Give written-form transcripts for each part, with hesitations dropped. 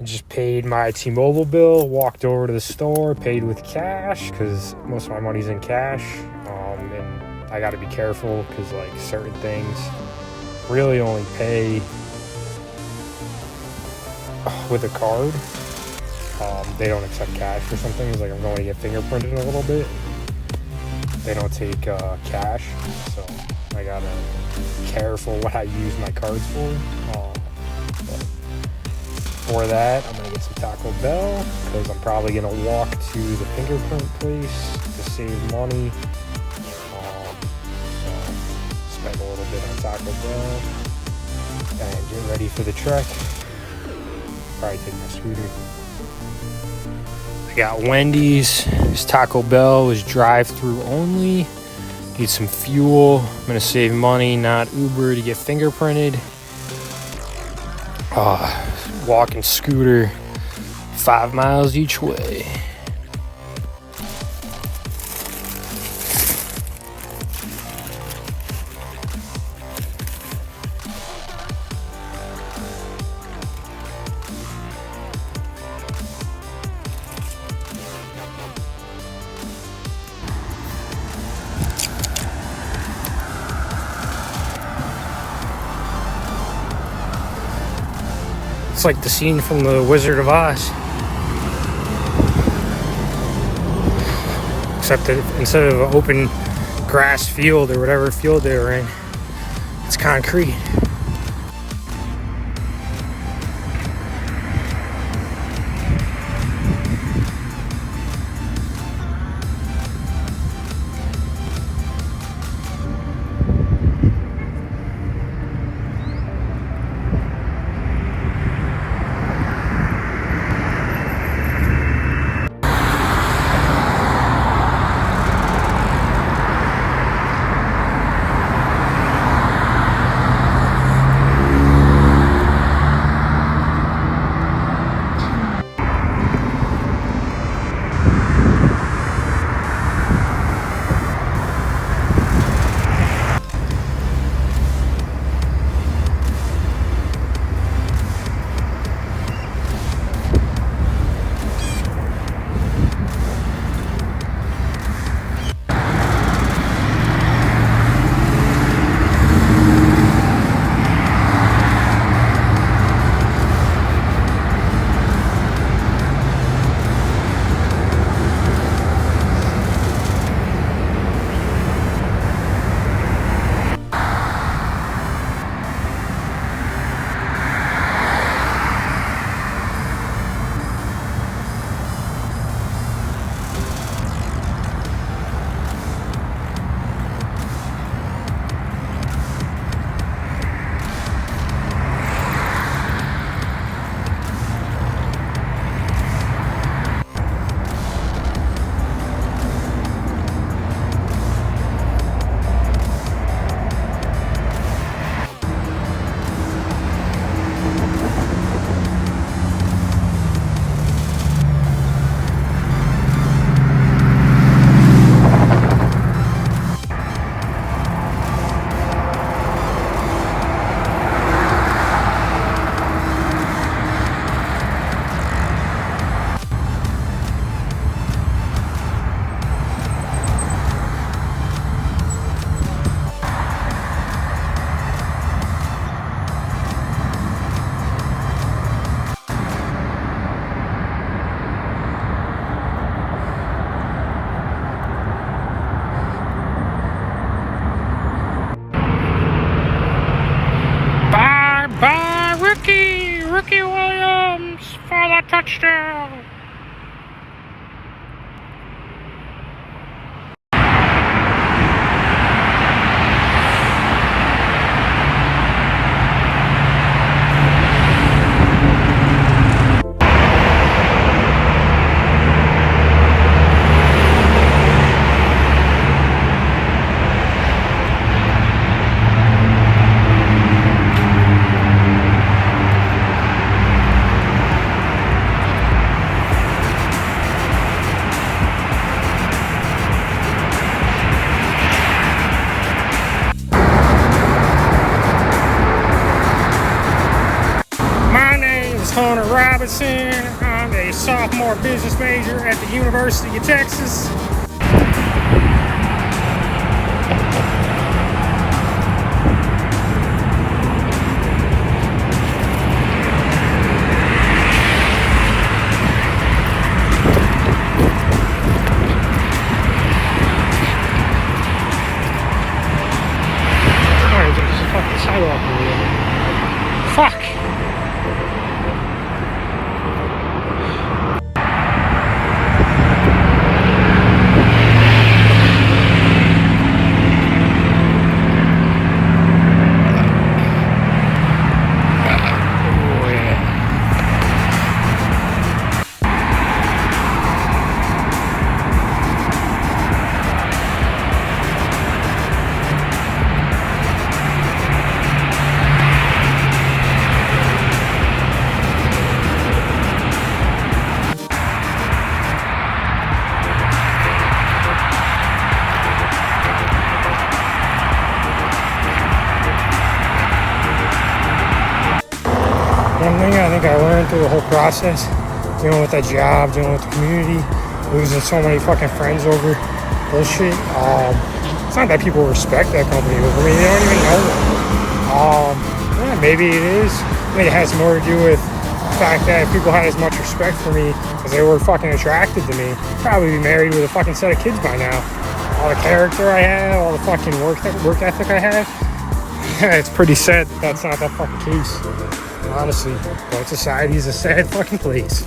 I just paid my T-Mobile bill, walked over to the store, paid with cash because most of my money's in cash. And I got to be careful because like certain things really only pay with a card. They don't accept cash for some things. Like I'm going to get fingerprinted a little bit. They don't take cash, so I gotta be careful what I use my cards for. But for that, I'm gonna get some Taco Bell because I'm probably gonna walk to the fingerprint place to save money. So spend a little bit on Taco Bell and get ready for the trek. Probably take my scooter. I got Wendy's. This Taco Bell is drive-through only. Need some fuel. I'm gonna save money, not Uber to get fingerprinted. Walk and scooter 5 miles each way. It's like the scene from The Wizard of Oz. Except that instead of an open grass field or whatever field they were in, it's concrete. Ricky Williams for the touchdown. Robinson. I'm a sophomore business major at the University of Texas. Oh, there's a fucking sidewalk over there. Fuck! One thing I think I learned through the whole process, dealing with that job, dealing with the community, losing so many fucking friends over bullshit. It's not that people respect that company over me; they don't even know them. Yeah, maybe it is. Maybe it has more to do with the fact that if people had as much respect for me because they were fucking attracted to me, I'd probably be married with a fucking set of kids by now. All the character I have, all the fucking work ethic I have. It's pretty sad that's not that fucking case. Honestly, but society's a sad fucking place.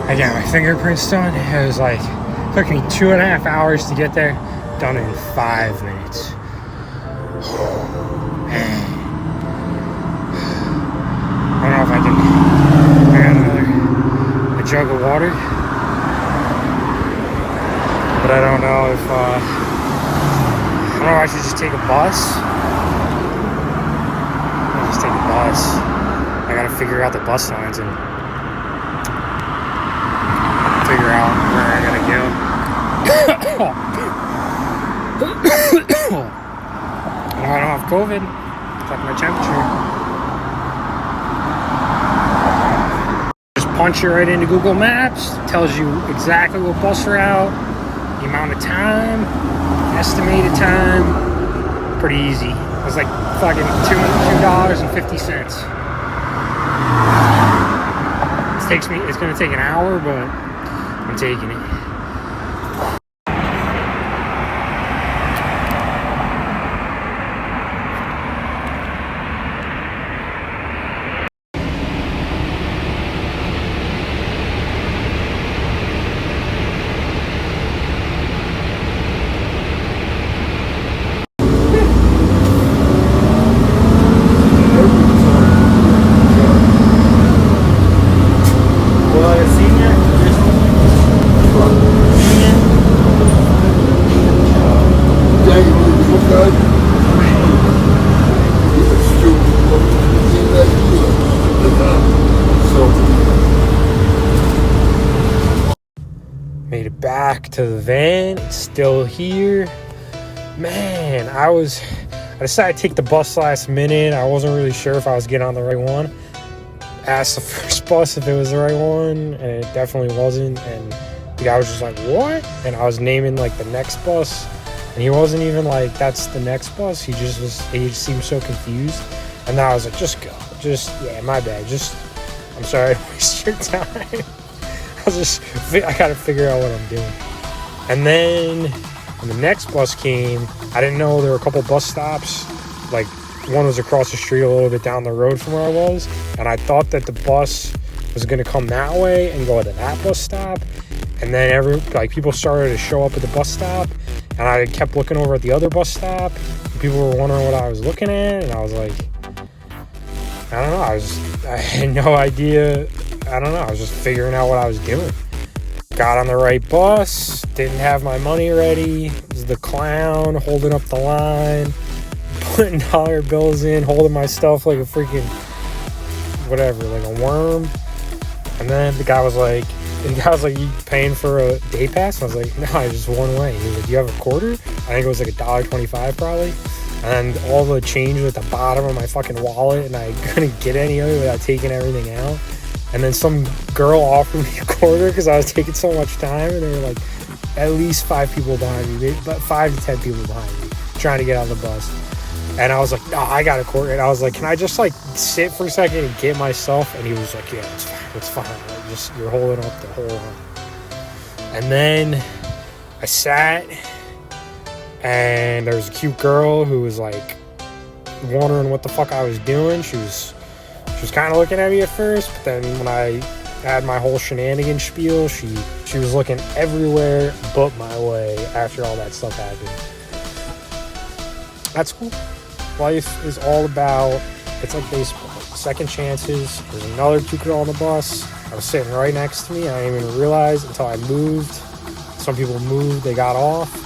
I got my fingerprints done. It was like, took me 2.5 hours to get there. Done in 5 minutes. Man. I don't know if I got a jug of water, but I don't know if I don't know if I should just take a bus. I'll just take a bus. I gotta figure out the bus lines and figure out where I gotta go. I don't have COVID. Check my temperature. Punch it right into Google Maps, tells you exactly what bus route, the amount of time, estimated time. Pretty easy. It was like fucking $2.50. It's gonna take an hour, but I'm taking it. Made it back to the van. It's still here. Man, I decided to take the bus last minute. I wasn't really sure if I was getting on the right one. Asked the first bus if it was the right one, and it definitely wasn't. And the guy was just like, "What?" And I was naming like the next bus, and he wasn't even like, "That's the next bus." He just seemed so confused. And then I was like, "Just go. Yeah, my bad. I'm sorry to waste your time." I gotta figure out what I'm doing. And then when the next bus came, I didn't know there were a couple bus stops. Like, one was across the street a little bit down the road from where I was, and I thought that the bus was gonna come that way and go to that bus stop. And then people started to show up at the bus stop, and I kept looking over at the other bus stop, and people were wondering what I was looking at, and I was like, I don't know, I had no idea. I don't know, I was just figuring out what I was doing. Got on the right bus, didn't have my money ready, was the clown holding up the line, putting dollar bills in, holding my stuff like a freaking whatever, like a worm. And then the guy was like, you paying for a day pass? And I was like, no, I just one way. He was like, do you have a quarter? I think it was like $1.25 probably. And all the change was at the bottom of my fucking wallet, and I couldn't get any of it without taking everything out. And then some girl offered me a quarter because I was taking so much time, and there were like at least 5 people behind me, but 5 to 10 people behind me trying to get on the bus. And I was like, no, I got a quarter. And I was like, can I just like sit for a second and get myself? And he was like, yeah, it's fine. Like, just, you're holding up the whole line. And then I sat, and there was a cute girl who was like wondering what the fuck I was doing. She was kind of looking at me at first, but then when I had my whole shenanigan spiel, she was looking everywhere but my way after all that stuff happened. That's cool. Life is all about, it's like baseball, second chances. There's another cute girl on the bus. I was sitting right next to me. I didn't even realize until I moved. Some people moved, they got off.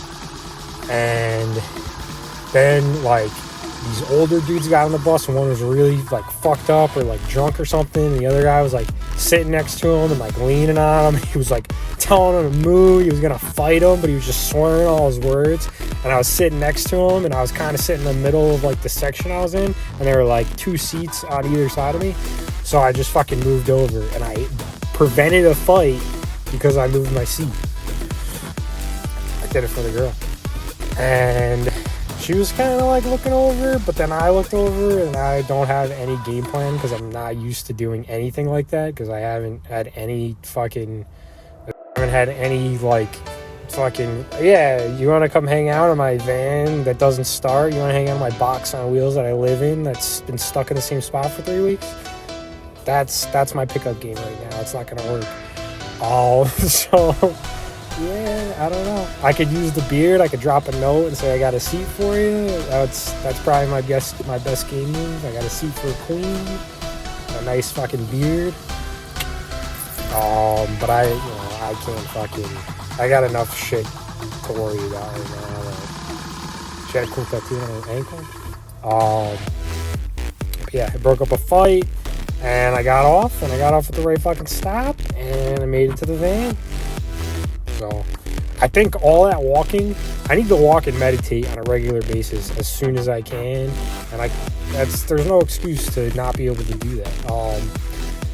And then like these older dudes got on the bus, and one was really like fucked up or like drunk or something, and the other guy was like sitting next to him and like leaning on him. He was like telling him to move. He was gonna fight him, but he was just slurring all his words. And I was sitting next to him, and I was kind of sitting in the middle of like the section I was in, and there were like 2 seats on either side of me. So I just fucking moved over, and I prevented a fight because I moved my seat. I did it for the girl. And she was kind of like looking over, but then I looked over, and I don't have any game plan because I'm not used to doing anything like that, because I haven't had any like fucking, yeah, you want to come hang out in my van that doesn't start? You want to hang out in my box on wheels that I live in that's been stuck in the same spot for 3 weeks? That's my pickup game right now. It's not going to work. Oh, so... yeah, I don't know. I could use the beard. I could drop a note and say I got a seat for you. That's probably my best game move. I got a seat for a queen. A nice fucking beard. But I can't fucking. I got enough shit to worry about right now. She had a cool tattoo on her ankle. Yeah, I broke up a fight, and I got off, and I got off at the right fucking stop, and I made it to the van. So I think all that walking, I need to walk and meditate on a regular basis as soon as I can, and there's no excuse to not be able to do that.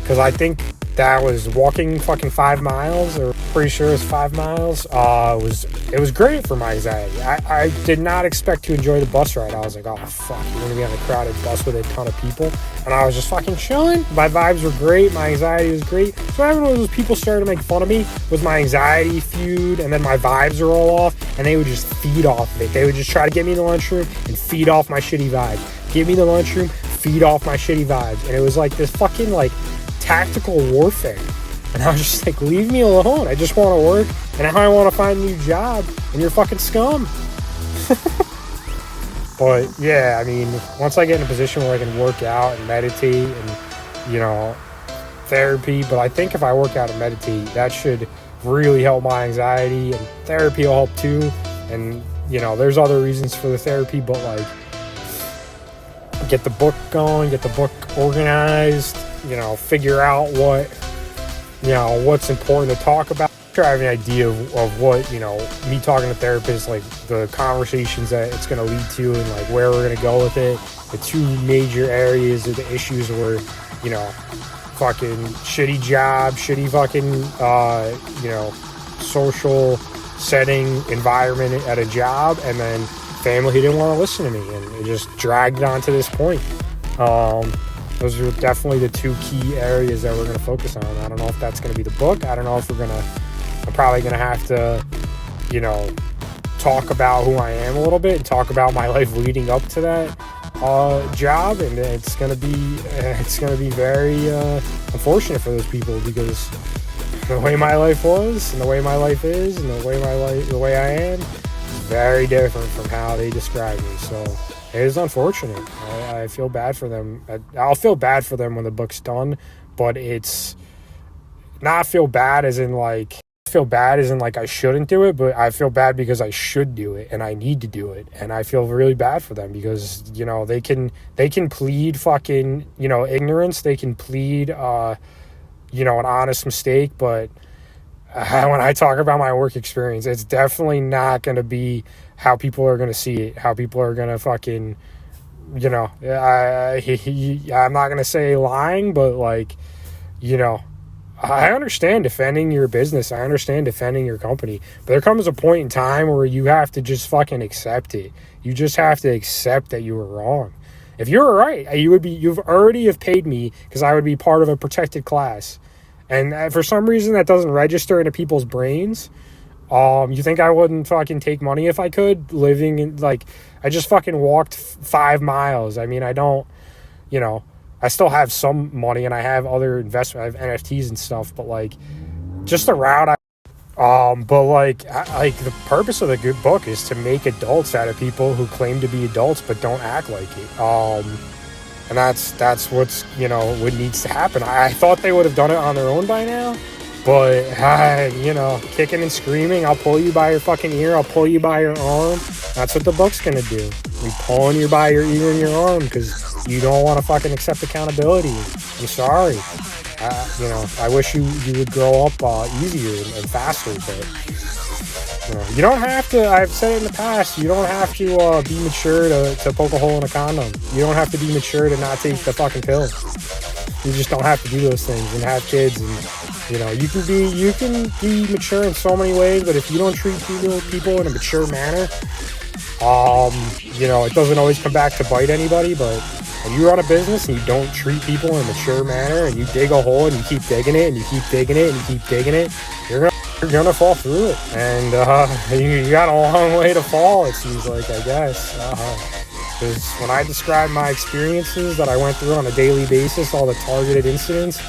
Because I think that was walking fucking 5 miles, or pretty sure it's 5 miles. It was great for my anxiety. I did not expect to enjoy the bus ride. I was like, oh fuck, you're gonna be on a crowded bus with a ton of people, and I was just fucking chilling. My vibes were great. My anxiety was great. So every one of those people started to make fun of me was my anxiety feud, and then my vibes were all off, and they would just feed off of it. They would just try to get me in the lunchroom and feed off my shitty vibes. Get me in the lunchroom, feed off my shitty vibes, and it was like this fucking like tactical warfare. And I was just like, leave me alone. I just want to work, and now I want to find a new job, and you're fucking scum. But yeah, I mean, once I get in a position where I can work out and meditate and, therapy, but I think if I work out and meditate, that should really help my anxiety, and therapy will help too. And, there's other reasons for the therapy, but like, get the book going, get the book organized, figure out what's important to talk about. I have an idea of what, me talking to therapists, like the conversations that it's going to lead to, and like where we're going to go with it. The 2 major areas of the issues were, fucking shitty job, shitty fucking, social setting, environment at a job, and then family who didn't want to listen to me, and it just dragged it on to this point. Those are definitely the 2 key areas that we're going to focus on. I don't know if that's going to be the book. I don't know if I'm probably going to have to, talk about who I am a little bit and talk about my life leading up to that job. And it's going to be very unfortunate for those people, because the way my life was and the way my life is and the way I am is very different from how they describe me. So it is unfortunate. I feel bad for them. I'll feel bad for them when the book's done, but it's not feel bad as in like feel bad isn't like I shouldn't do it, but I feel bad because I should do it and I need to do it, and I feel really bad for them because, you know, they can plead fucking, you know, ignorance, they can plead you know, an honest mistake, but when I talk about my work experience, it's definitely not going to be how people are going to see it, how people are going to fucking, you know, I'm not going to say lying, but like, you know, I understand defending your business. I understand defending your company. But there comes a point in time where you have to just fucking accept it. You just have to accept that you were wrong. If you were right, you've already have paid me because I would be part of a protected class. And for some reason that doesn't register into people's brains. You think I wouldn't fucking take money if I could? Living in, like, I just fucking walked 5 miles. I mean, I don't, you know, I still have some money and I have other investment. I have NFTs and stuff, but like, just the route but like the purpose of the good book is to make adults out of people who claim to be adults but don't act like it. And that's what's, you know, what needs to happen. I thought they would have done it on their own by now, but you know, kicking and screaming, I'll pull you by your fucking ear, I'll pull you by your arm. That's what the book's gonna do. We pulling you by your ear and your arm because you don't want to fucking accept accountability. I'm sorry. You know, I wish you would grow up easier and faster, but you know, you don't have to. I've said it in the past. You don't have to be mature to poke a hole in a condom. You don't have to be mature to not take the fucking pill. You just don't have to do those things and have kids. And you know, you can be mature in so many ways, but if you don't treat people in a mature manner, you know, it doesn't always come back to bite anybody. But when you run a business and you don't treat people in a mature manner, and you dig a hole and you keep digging it and you keep digging it and you keep digging it, you're gonna fall through it. And you got a long way to fall, it seems like, I guess. Because when I describe my experiences that I went through on a daily basis, all the targeted incidents,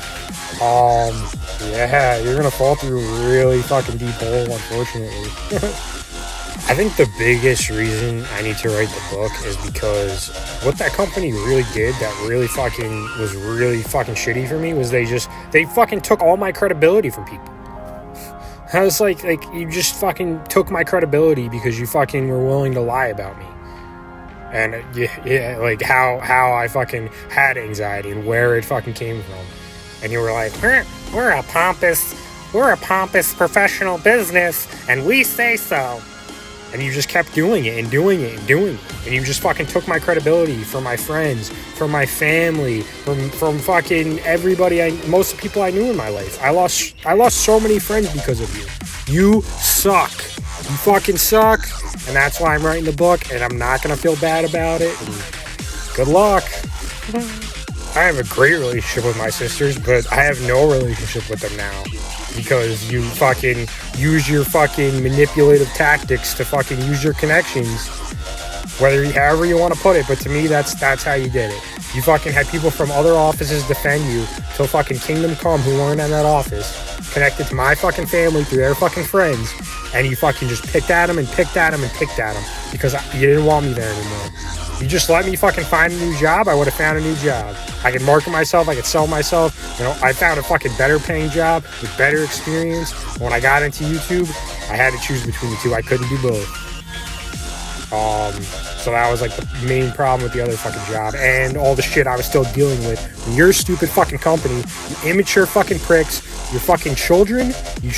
yeah, you're gonna fall through a really fucking deep hole, unfortunately. I think the biggest reason I need to write the book is because what that company really did that really fucking was really fucking shitty for me was they fucking took all my credibility from people. I was like you just fucking took my credibility because you fucking were willing to lie about me. And yeah, like how I fucking had anxiety and where it fucking came from. And you were like, we're a pompous professional business and we say so. And you just kept doing it and doing it and doing it. And you just fucking took my credibility from my friends, from my family, from fucking everybody, most people I knew in my life. I lost so many friends because of you. You suck. You fucking suck. And that's why I'm writing the book, and I'm not going to feel bad about it. And good luck. I have a great relationship with my sisters, but I have no relationship with them now. Because you fucking use your fucking manipulative tactics to fucking use your connections, however you want to put it, but to me that's how you did it. You fucking had people from other offices defend you till fucking Kingdom Come who weren't in that office, connected to my fucking family through their fucking friends, and you fucking just picked at them and picked at them and picked at them because you didn't want me there anymore. You just let me fucking find a new job, I would have found a new job. I could market myself, I could sell myself. You know, I found a fucking better paying job with better experience. When I got into YouTube, I had to choose between the two. I couldn't do both. So that was like the main problem with the other fucking job and all the shit I was still dealing with. When you're a stupid fucking company, you immature fucking pricks, you're fucking children, you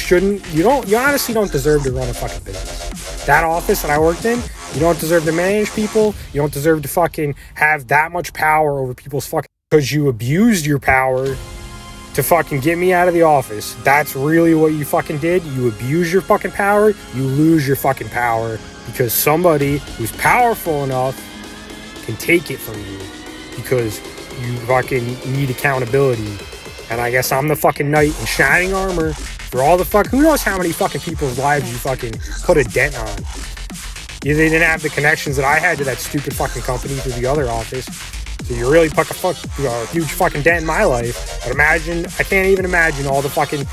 honestly don't deserve to run a fucking business. That office that I worked in, you don't deserve to manage people. You don't deserve to fucking have that much power over people's fucking... Because you abused your power to fucking get me out of the office. That's really what you fucking did. You abuse your fucking power. You lose your fucking power because somebody who's powerful enough can take it from you because you fucking need accountability. And I guess I'm the fucking knight in shining armor for all the who knows how many fucking people's lives you fucking put a dent on. They didn't have the connections that I had to that stupid fucking company through the other office. So you really put a huge fucking dent in my life. But I can't even imagine all the fucking,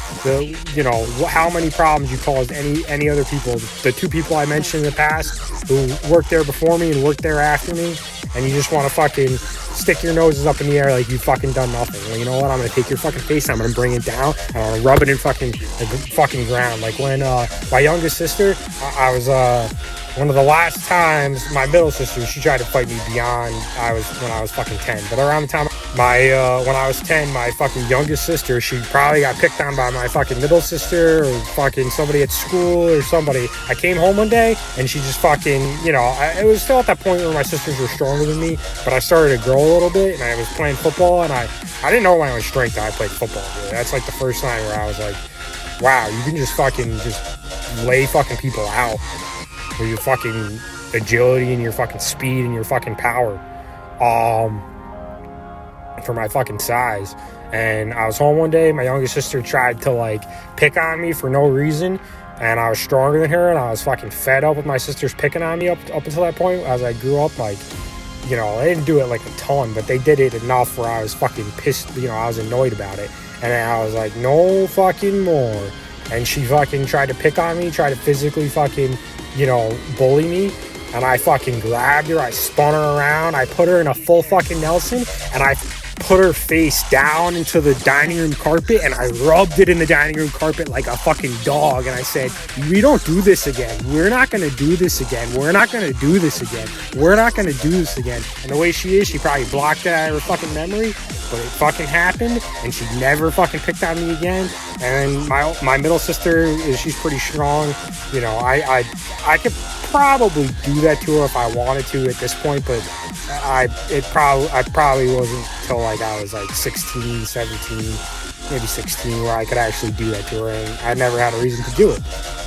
how many problems you caused any other people. The two people I mentioned in the past who worked there before me and worked there after me. and you just want to fucking stick your noses up in the air like you fucking done nothing. Well, you know what? I'm gonna take your fucking face and I'm gonna bring it down and I'm gonna rub it in fucking the fucking ground. Like when my youngest sister, I was one of the last times my middle sister, she tried to fight me beyond when I was fucking 10. But around the time when I was 10, my fucking youngest sister, she probably got picked on by my fucking middle sister or fucking somebody at school or somebody. I came home one day and she just fucking, it was still at that point where my sisters were stronger than me, but I started to grow a little bit and I was playing football and I didn't know my own strength until I played football. Really. That's like the first time where I was like, wow, you can just fucking just lay fucking people out with your fucking agility and your fucking speed and your fucking power. For my fucking size. And I was home one day, my youngest sister tried to like pick on me for no reason, and I was stronger than her and I was fucking fed up with my sisters picking on me up until that point. As I grew up, like, they didn't do it like a ton, but they did it enough where I was fucking pissed, I was annoyed about it. And then I was like, no fucking more. And she fucking tried to pick on me, tried to physically fucking, bully me. And I fucking grabbed her, I spun her around, I put her in a full fucking Nelson, and I put her face down into the dining room carpet, and I rubbed it in the dining room carpet like a fucking dog, and I said, we don't do this again. We're not going to do this again. We're not going to do this again. We're not going to do this again. And the way she is, she probably blocked it out of her fucking memory, but it fucking happened, and she never fucking picked on me again. And my middle sister, she's pretty strong. I could probably do that to her if I wanted to at this point, but I probably wasn't until like I was like 16, 17, maybe 16 where I could actually do that to her, and I never had a reason to do it.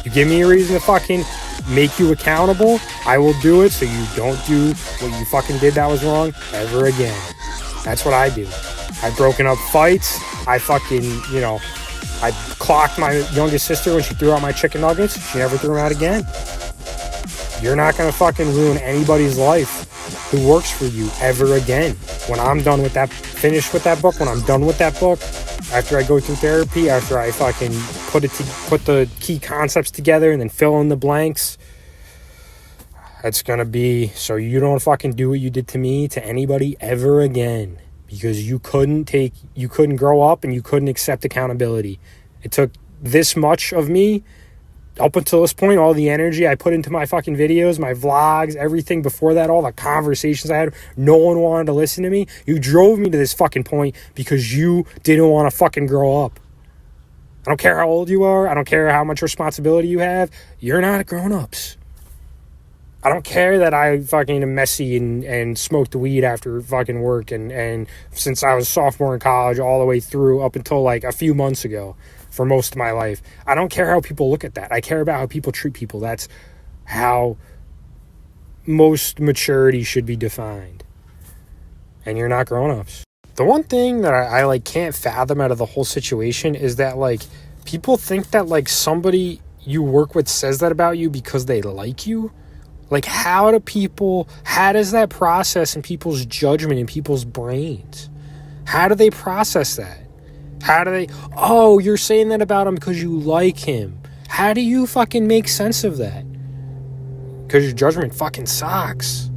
You give me a reason to fucking make you accountable, I will do it so you don't do what you fucking did that was wrong ever again. That's what I do. I've broken up fights. I fucking, I clocked my youngest sister when she threw out my chicken nuggets. She never threw them out again. You're not going to fucking ruin anybody's life who works for you ever again. When I'm done with that, finished with that book, when I'm done with that book, after I go through therapy, after I fucking put the key concepts together and then fill in the blanks, it's going to be so you don't fucking do what you did to me to anybody ever again. Because you couldn't grow up and you couldn't accept accountability. It took this much of me up until this point, all the energy I put into my fucking videos, my vlogs, everything before that, all the conversations I had, no one wanted to listen to me. You drove me to this fucking point because you didn't want to fucking grow up. I don't care how old you are. I don't care how much responsibility you have. You're not grown-ups. I don't care that I fucking am messy and smoked the weed after fucking work and since I was sophomore in college all the way through up until like a few months ago for most of my life. I don't care how people look at that. I care about how people treat people. That's how most maturity should be defined. And you're not grown-ups. The one thing that I like can't fathom out of the whole situation is that like people think that like somebody you work with says that about you because they like you. Like, how does that process in people's judgment, in people's brains? How do they process that? You're saying that about him because you like him. How do you fucking make sense of that? Because your judgment fucking sucks.